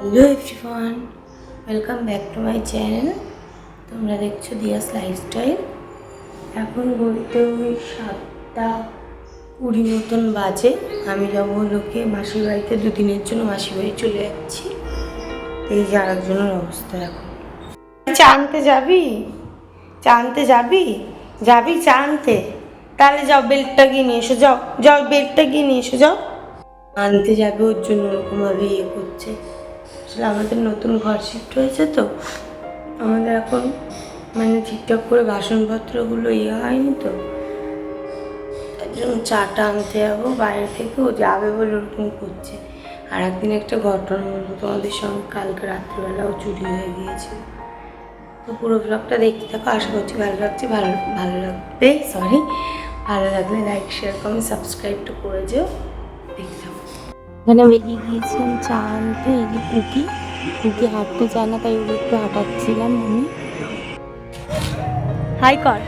Hello everyone, welcome back to my channel. তোমরা দেখছো Diaz lifestyle. এখন বলতে ওই 7:20 মতন বাজে। আমি যাবো লোকে মাসির বাড়িতে, দুদিনের জন্য মাসির বাড়ি চলে যাচ্ছি। এই যে আর একজনের অবস্থা এখন। চা আনতে যাবি? চা আনতে যাবি? যাবি চা আনতে? তাহলে যাও, বেল্টটা গিয়ে নিয়ে এসো। যাও যাও, বেল্টটা গিয়ে নিয়ে এসো। যাও আনতে যাবে, ওর জন্য ওরকমভাবে ইয়ে করছে। আসলে আমাদের নতুন ঘর শিফট হয়েছে তো, আমাদের এখন মানে ঠিকঠাক করে বাসনপত্রগুলো ইয়ে হয়নি তো, তার জন্য চাটা আনতে যাবো বাইরে থেকে। ও যাবে বলে ওরকম করছে। আর একদিন একটা ঘটনা বলবো তোমাদের সঙ্গে। কালকে রাত্রিবেলাও চুরি হয়ে গিয়েছে। তো পুরো ব্লগটা দেখতে থাকো, আশা করছি ভালো লাগছে। ভালো লাগবে, ভালো লাগলে লাইক, শেয়ার, কমেন্ট, সাবস্ক্রাইবটা করে যেও। দেখতে থাকো। এখানে বেরিয়ে গিয়েছিলাম চা আনতে। এই যে কুকি হাঁটতে চায় না, তাই ওকে একটু হাঁটাচ্ছিলাম আমি। হাই কর,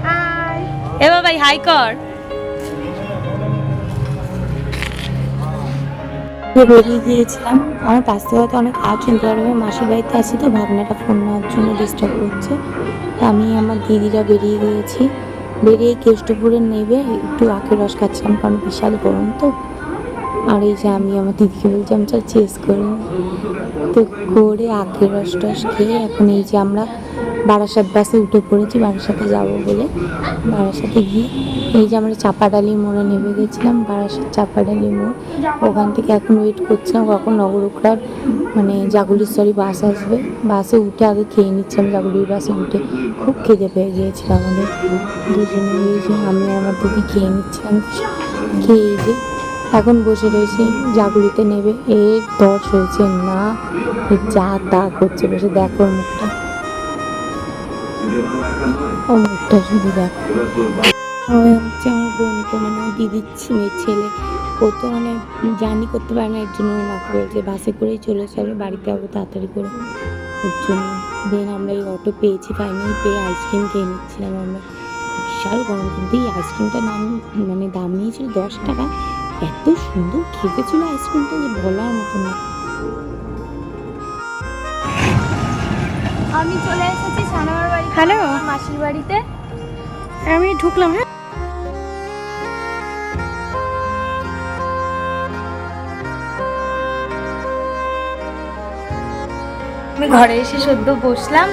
হাই এ বাবাই, হাই কর। বেরিয়ে গিয়েছিলাম। আমার পাশে হয়তো অনেক কাজ শুনতে পারবে। মাসির বাড়িতে আছি তো, ভাবনাটা ফোন নেওয়ার জন্য ডিস্টার্ব করছে। আমি আমার দিদিরা বেরিয়ে গিয়েছি। বেরিয়ে কেষ্টপুরে নেবে একটু আখের রস খাচ্ছিলাম, কারণ বিশাল গরম তো। আর এই যে আমি আমার দিদিকে বলছিলাম চল চেস করি। তো করে আখের রস টস খেয়ে এখন এই যে আমরা বারাসাত বাসে উঠে পড়েছি, বারাসাতে যাবো বলে। বারাসাতে গিয়ে এই যে আমরা চাপাডালি মোড়ে নেমে গেছিলাম, বারাসাত চাপাডালি মোড়। ওখান থেকে এখন ওয়েট করছিলাম কখন নগরুকড়ার মানে জাগুলিশ্বরী বাস আসবে। বাসে উঠে আগে খেয়ে নিচ্ছিলাম, জাগুলির বাসে উঠে। খুব খিদে পেয়ে গিয়েছিল আমাদের দুজনে। এই যে আমি আমার দিদি খেয়ে নিচ্ছিলাম, খেয়ে এই যে এখন বসে রয়েছে। জাগুলিতে নেবে, এর দশ হয়েছে না, যা তা করছে বসে। দেখো মুখটা, ও মুখটা শুধু দেখো। হচ্ছে আমার বোনকে, মানে দিদির মেয়ের ছেলে। ও তো মানে জার্নি করতে পারে না, এর জন্য মাকে বলছে বাসে করেই চলে যাবে, বাড়িতে যাবো তাড়াতাড়ি করে, ওর জন্য। দেন আমরা এই অটো পেয়েছি, ফাইনালি পেয়ে আইসক্রিম খেয়ে নিচ্ছিলাম আমরা। বিশাল গরম, কিন্তু এই আইসক্রিমটার মানে দাম নিয়েছিল 10 টাকা। এত সুন্দর খেতে ছিল আইসক্রিমটা যে বলার মতো না। আমি চলে এসেছি সানামার বাড়ি। হ্যালো, মাসির বাড়িতে আমি ঢুকলাম। হ্যাঁ, আমি ঘরে এসে সদ্য বসলাম।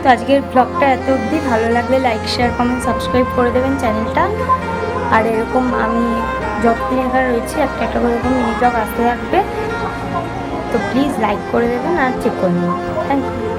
তো আজকের ব্লগটা এত অবধি। ভালো লাগলে লাইক, শেয়ার, কমেন্ট, সাবস্ক্রাইব করে দেবেন চ্যানেলটা। আর এরকম আমি যতদিন এখানে রয়েছি একটা একটা করে এরকম মিনি ব্লগ আসতে থাকবে। তো প্লিজ লাইক করে দেবেন আর চেক করে নেবেন। Thank you.